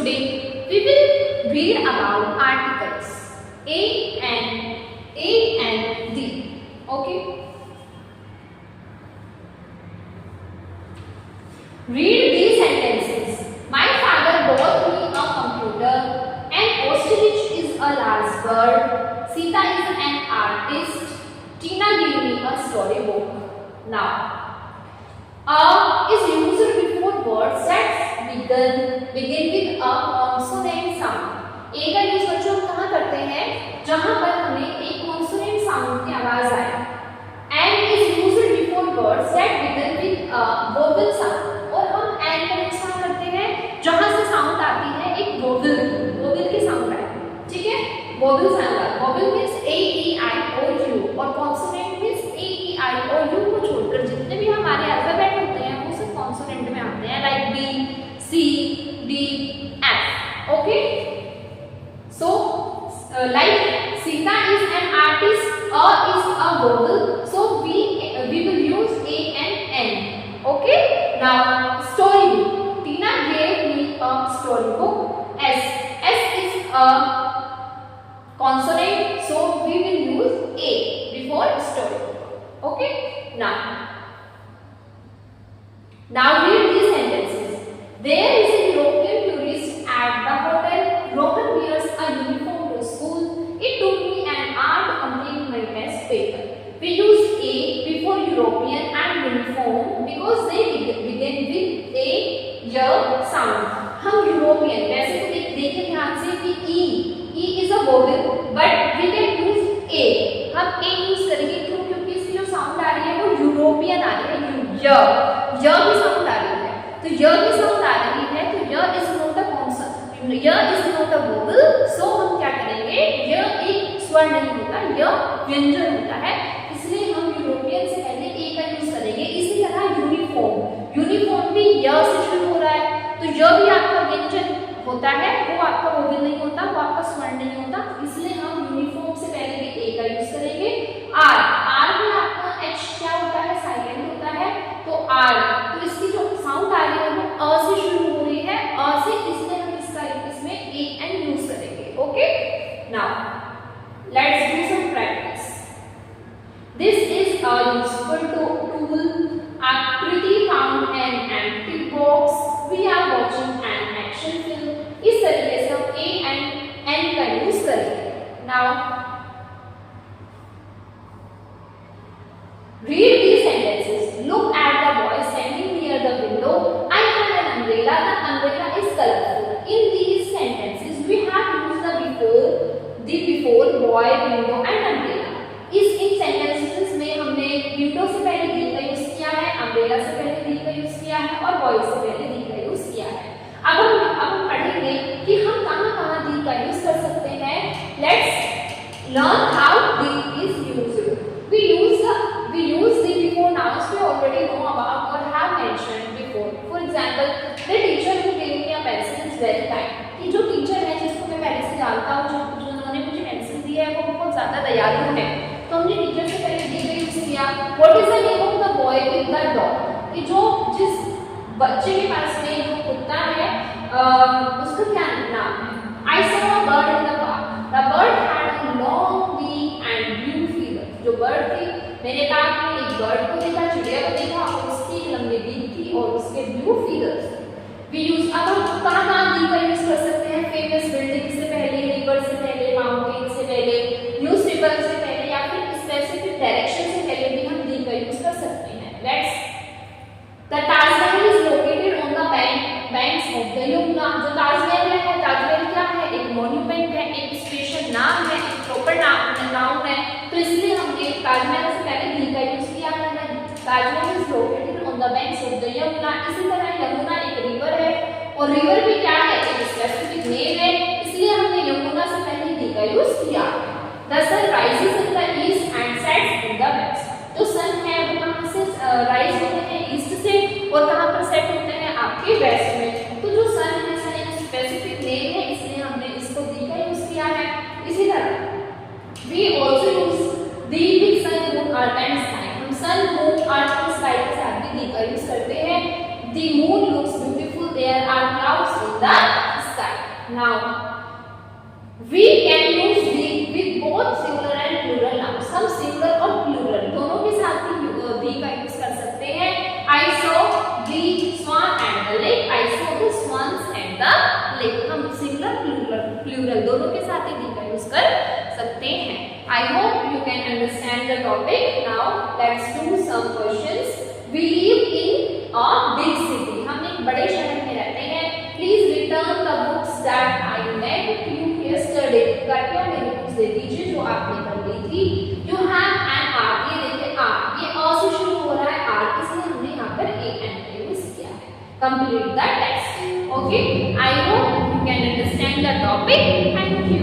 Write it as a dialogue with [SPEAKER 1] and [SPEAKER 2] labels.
[SPEAKER 1] Today we will read about articles A and D. Okay. Read these sentences. My father bought me a computer. An ostrich is a large bird. Sita is an artist. Tina gave me a storybook. Now, a is used before words that begin with a consonant sound. ए का use बच्चों कहाँ करते हैं? जहां पर हमें एक consonant sound की आवाज आए. And is used before words that begin with vowel sound. और हम एंड का इस्तेमाल करते हैं जहां से साउंड आती है एक वोवेल की साउंड आए. ठीक है, वोवेल साउंड. वोवेल मींस ए ई आई और यू, और कॉन्सोनेंट मींस ए ई आई और यू को छोड़कर जितने भी हमारे अल्फाबेट होते हैं वो सब कॉन्सोनेंट में आते हैं, like B, C, D, F. Okay. So, like Sita is an artist, A is a vowel, so we will use A and N. Okay. Now, storybook. Tina gave me a storybook. S is a consonant, so we will use A before storybook. Okay. Now read these sentences. There is a European tourist at the hotel. Rohan wears a uniform to school. It took me an hour to complete my test paper. We use A before European and uniform because they begin with a y sound. हम European वैसे तो देखिए ध्यान से कि E is a vowel, but we can use A. हम A use करेंगे क्यों? क्योंकि इसकी जो साउंड आ रही है वो यूरोपियन आ रही है. य की साउंड आ रही है, तो य की साउंड आ रही है, तो य इज नॉट अ कॉन्सोनेंट, य इज नॉट अ वोवेल. सो हम क्या करेंगे, य एक स्वर नहीं होता, य व्यंजन होता है, इसलिए हम यूरोपियन से पहले ए का यूज करेंगे. इसी तरह यूनिफॉर्म भी य से शुरू हो रहा है, तो य भी आपका व्यंजन होता है, वो आपका वोवेल नहीं होता, वो आपका स्वर नहीं होता, इसलिए हम यूनिफॉर्म से पहले भी ए का यूज करेंगे. आर भी आपका एच क्या होता है, साइलेंट होता है, तो आर, तो इसकी जो साउंड आ रही है वो अ से शुरू हो रही है, अ से, इसलिए हम इसमें ए एन यूज करेंगे. Okay. Now let's do some practice. This is a useful tool. Aakriti found an empty box. We are watching an action film. इस तरीके से हम ए एंड एन का यूज करेंगे. Now read these sentences. Look at the boy standing near the window. I have an umbrella. The umbrella is colorful. In these sentences, we have used the before boy, window and umbrella. In sentences में हमने window से पहले दी का use किया है, umbrella से पहले दी का यूज किया है और boy से पहले दी का यूज किया है. अब हम पढ़ेंगे कि हम कहाँ दी का यूज कर सकते हैं. Let's learn how the is used. We use the before nouns we already know about or have mentioned before. For example, the teacher who gave me a pencil is very kind. कि जो teacher है जिसको मैं पहले से जानता हूँ, जिन्होंने मुझे पेंसिल दी है, वो बहुत ज़्यादा दयालु है. तो हमने टीचर से पहले दी का यूज किया. What is the name of the boy with the dog? कि जिस बच्चे के पास में जो कुत्ता है उसका क्या नाम है? I saw a bird in the park. The bird had a long beak and blue feathers. जो बर्ड थी, मैंने पार्क में एक बर्ड को देखा, चिड़िया को देखा, और उसकी लंबी बीक थी और उसके ब्लू फीदर्स. वी यूज, अब हम कहाँ दी का यूज कर सकते हैं? फेमस बिल्डिंग से पहले, रिवर से पहले, माउंटेन से पहले, न्यूज़पेपर से पहले, या फिर स्पेसिफिक डायरेक्शन से पहले भी हम दी का यूज कर सकते हैं. Let's the Taj Mahal is located on the banks of the Yamuna. जो ताजमहल है, ताजमहल क्या है? एक मॉन्यूमेंट है, एक स्पेशल नाम है, एक प्रॉपर नाउन है, तो इसलिए हमने ताजमहल से पहले दी का यूज किया है. Taj Mahal is located on the banks of the Yamuna. इसी तरह यमुना एक रिवर है, और रिवर भी क्या है? एक स्पेसिफिक नेम है, इसलिए हमने यमुना से पहले दी का यूज किया. The sun rises in the east and sets in the west. जो सन है वो कहाँ से राइज होते हैं? ईस्ट से, और कहाँ पर सेट होते हैं? आपके वेस्ट में. तो जो सन है, सन एक स्पेसिफिक नेम है, इसलिए हमने इसको दी का यूज किया है. इसी तरह we also use the with sun, moon, earth and sky. हम sun, moon, earth और sky के साथ भी दी का यूज करते हैं. The moon looks beautiful. There are clouds in the sky. Now we can use the with both singular and plural nouns. हम singular और plural दोनों के साथ ही the का यूज कर सकते हैं. I saw the swan and the lake. I saw the swans and the lake. हम singular plural दोनों के साथ ही the का यूज कर सकते हैं. I hope you can understand the topic. Now let's do some questions. We live in a big city. हम एक बड़े शहर में रहते हैं. Please return the books that I lent you yesterday. कृपया मेरी बुक्स दे दीजिए जो आपने कल ली थी. You have an art. ये देखिए art. ये अ से शुरू हो रहा है art, इसलिए हमने यहाँ पर a n का यूज किया है. Complete the text. Okay. I hope you can understand the topic. Thank you.